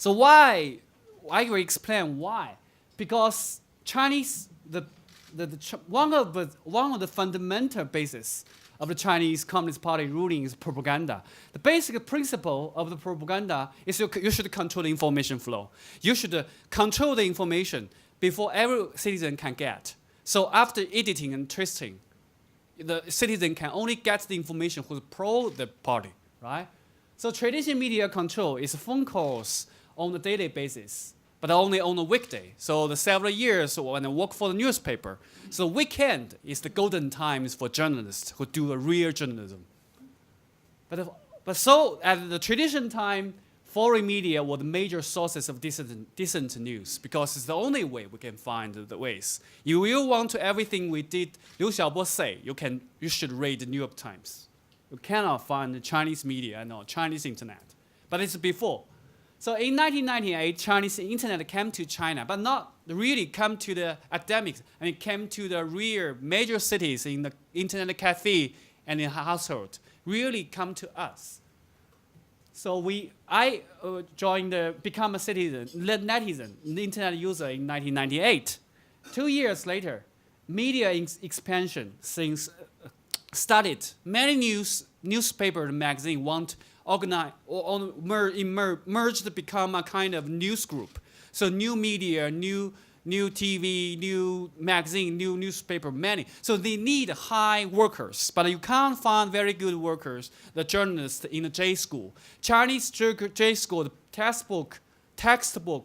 So why? I will explain why. Because Chinese, one of the fundamental basis of the Chinese Communist Party ruling is propaganda. The basic principle of the propaganda is you should control the information flow. You should control the information before every citizen can get. So after editing and twisting, the citizen can only get the information who's pro the party, right? So traditional media control is phone calls on a daily basis, but only on a weekday. So the several years when I work for the newspaper, so weekend is the golden times for journalists who do a real journalism. But so at the traditional time, foreign media were the major sources of decent news because it's the only way we can find the ways. You will want to everything we did, Liu Xiaobo say, you should read the New York Times. You cannot find the Chinese media, no, Chinese internet. But it's before. So in 1998, Chinese internet came to China, but not really come to the academics. I mean, came to the real major cities in the internet cafe and in household. Really come to us. So I become a citizen, netizen, netizen user in 1998. 2 years later, media expansion since started. Many newspaper and magazine want organize or merge to become a kind of news group. So new media, new TV, new magazine, new newspaper, many. So they need high workers, but you can't find very good workers, the journalists in the J school. Chinese J school, the textbook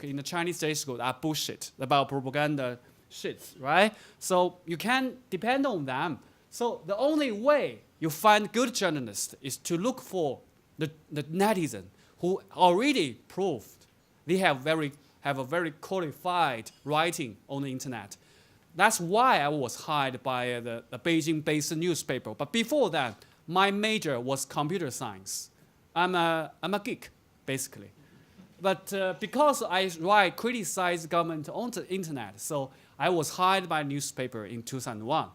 in the Chinese J school are bullshit about propaganda shit, right? So you can't depend on them. So the only way you find good journalists is to look for the netizen who already proved they have a very qualified writing on the internet. That's why I was hired by the Beijing-based newspaper. But before that, my major was computer science. I'm a geek, basically. But because I criticize government on the internet, so I was hired by a newspaper in 2001.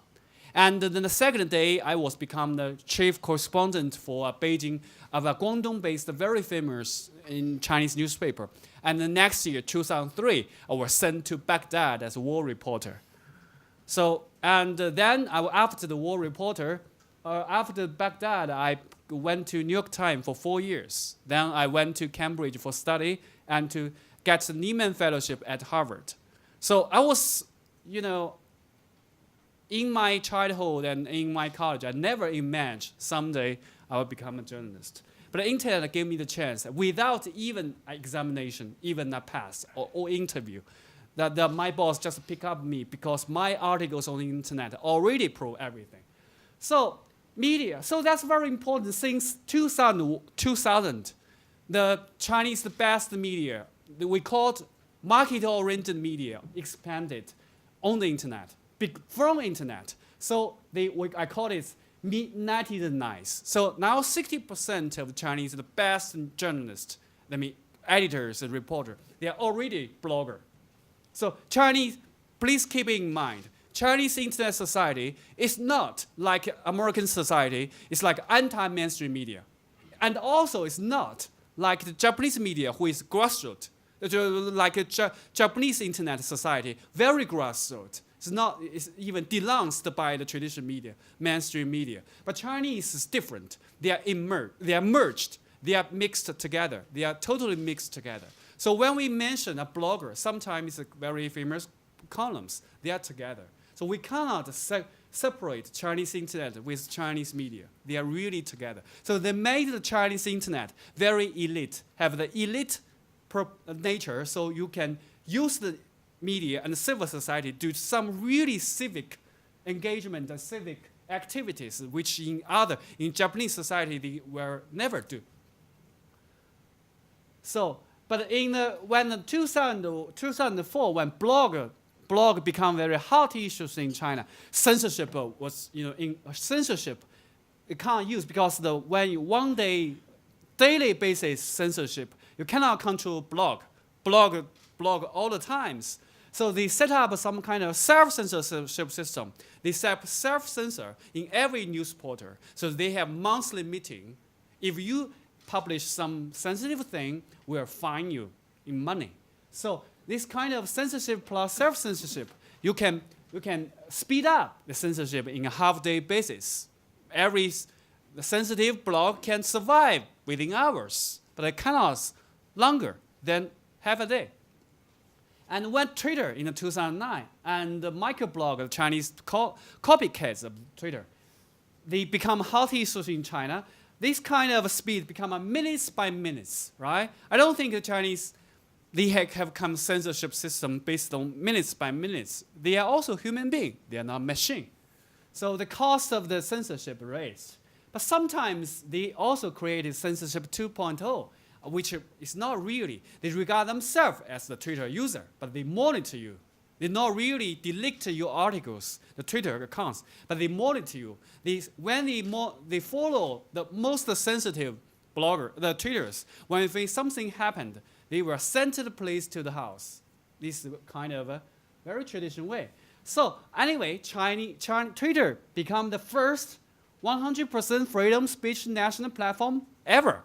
And then the second day, I was become the chief correspondent for Beijing of a Guangdong-based, very famous in Chinese newspaper. And the next year, 2003, I was sent to Baghdad as a war reporter. So, and then after the war reporter, after Baghdad, I went to New York Times for 4 years. Then I went to Cambridge for study and to get the Nieman Fellowship at Harvard. So I was, in my childhood and in my college, I never imagined someday I would become a journalist. But the internet gave me the chance, without even an examination, even a pass or interview, that my boss just picked up me because my articles on the internet already prove everything. So media, so that's very important. Since 2000, the Chinese best media, we called market-oriented media, expanded on the internet. From internet. So I call it netizenize. So now 60% of the Chinese, the best journalists, editors and reporters, they are already blogger. So Chinese, please keep in mind, Chinese internet society is not like American society. It's like anti-mainstream media. And also it's not like the Japanese media who is grassroots. Like a Japanese internet society, very grassroots. It's even denounced by the traditional media, mainstream media. But Chinese is different. They are merged. They are mixed together. They are totally mixed together. So when we mention a blogger, sometimes it's very famous columns. They are together. So we cannot separate Chinese internet with Chinese media. They are really together. So they made the Chinese internet very elite, have the elite nature, so you can use the media and civil society do some really civic engagement and civic activities, which in Japanese society they will never do. So, but when 2004, when blog become very hot issues in China, censorship was, censorship you can't use because when you one day, daily basis censorship, you cannot control blog all the times. So they set up some kind of self-censorship system. They set self-censor in every news portal. So they have monthly meeting. If you publish some sensitive thing, we'll fine you in money. So this kind of censorship plus self-censorship, you can speed up the censorship in a half-day basis. The sensitive blog can survive within hours, but it cannot longer than half a day. And when Twitter in 2009 and the microblog, the Chinese copycats of Twitter, they become hot issues in China, this kind of speed become a minutes by minutes, right? I don't think the Chinese, they have come censorship system based on minutes by minutes. They are also human beings. They are not machine. So the cost of the censorship raised. But sometimes they also created censorship 2.0, which is not really. They regard themselves as the Twitter user, but they monitor you. They not really delete your articles, the Twitter accounts, but they monitor you. When they follow the most sensitive blogger, the Twitters, when something happened, they were sent to the police to the house. This is kind of a very traditional way. So anyway, Twitter became the first 100% freedom speech national platform ever.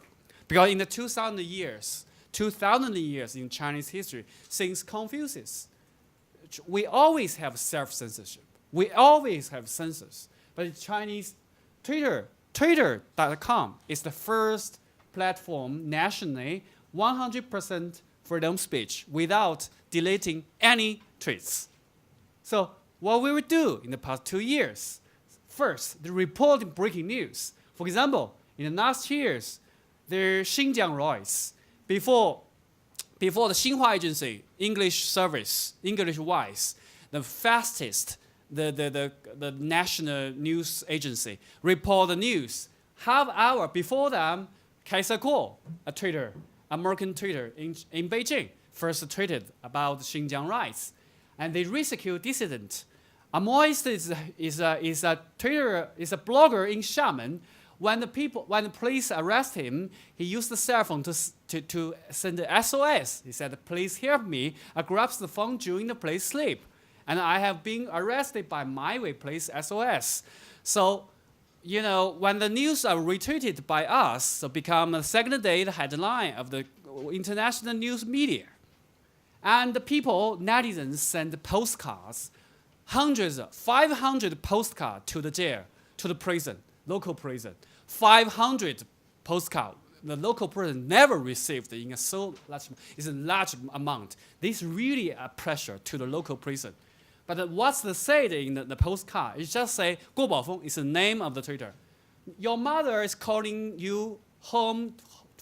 Because in the 2000 years in Chinese history, since Confucius, we always have self-censorship. We always have censors. But Chinese Twitter.com is the first platform nationally 100% freedom speech without deleting any tweets. So what we would do in the past 2 years, first, the reporting breaking news. For example, in the last years, the Xinjiang riots, before the Xinhua Agency, English service, English-wise, the fastest, the national news agency, report the news. Half hour before them, Kaiser Kuo, American Twitter in Beijing, first tweeted about Xinjiang riots. And they rescue dissident. Amoist is a blogger in Xiamen. When the police arrest him, he used the cell phone to send the SOS. He said, "Please help me." I grabbed the phone during the police sleep, and I have been arrested by my way police SOS. So, when the news are retweeted by us, so become the second day the headline of the international news media. And the people, netizens, send postcards, 500 postcards to the jail, to the prison. Local prison, 500 postcards. The local prison never received in a large amount. This really a pressure to the local prison. But what's the said in the postcard? It just say, Guo Baofeng is the name of the Twitter. Your mother is calling you home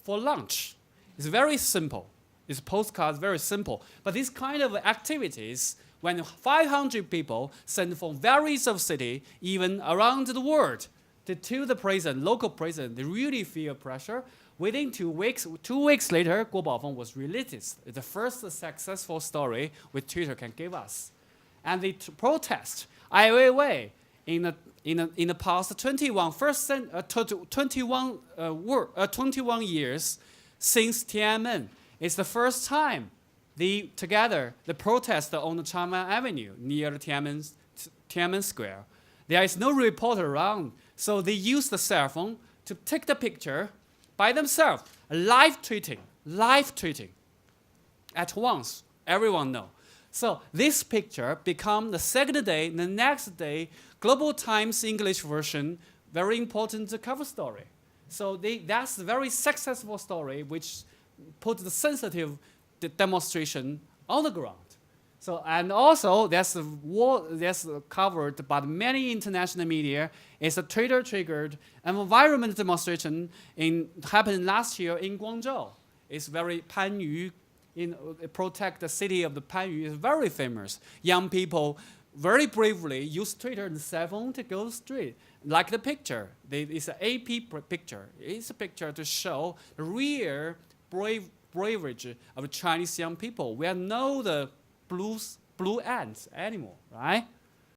for lunch. It's very simple. This postcard is very simple. But these kind of activities, when 500 people send from various of cities, even around the world, to the prison, local prison, they really feel pressure. Within 2 weeks later, Guo Baofeng was released. It's the first successful story which Twitter can give us. And they protest Ai Weiwei in the past 21 years since Tiananmen. It's the first time they protest on the Chang'an Avenue near the Tiananmen Square. There is no reporter around. So they use the cell phone to take the picture by themselves, live tweeting at once. Everyone knows. So this picture become the second day, the next day, Global Times English version, very important cover story. So that's a very successful story which put the sensitive demonstration on the ground. So, and also, that's covered by many international media. It's a Twitter-triggered environment demonstration happened last year in Guangzhou. It's very Panyu, protect the city of the Panyu is very famous. Young people very bravely use Twitter and cell phone to go street. Like the picture, it's an AP picture. It's a picture to show the real bravery of Chinese young people. We are no the blue ants anymore, right?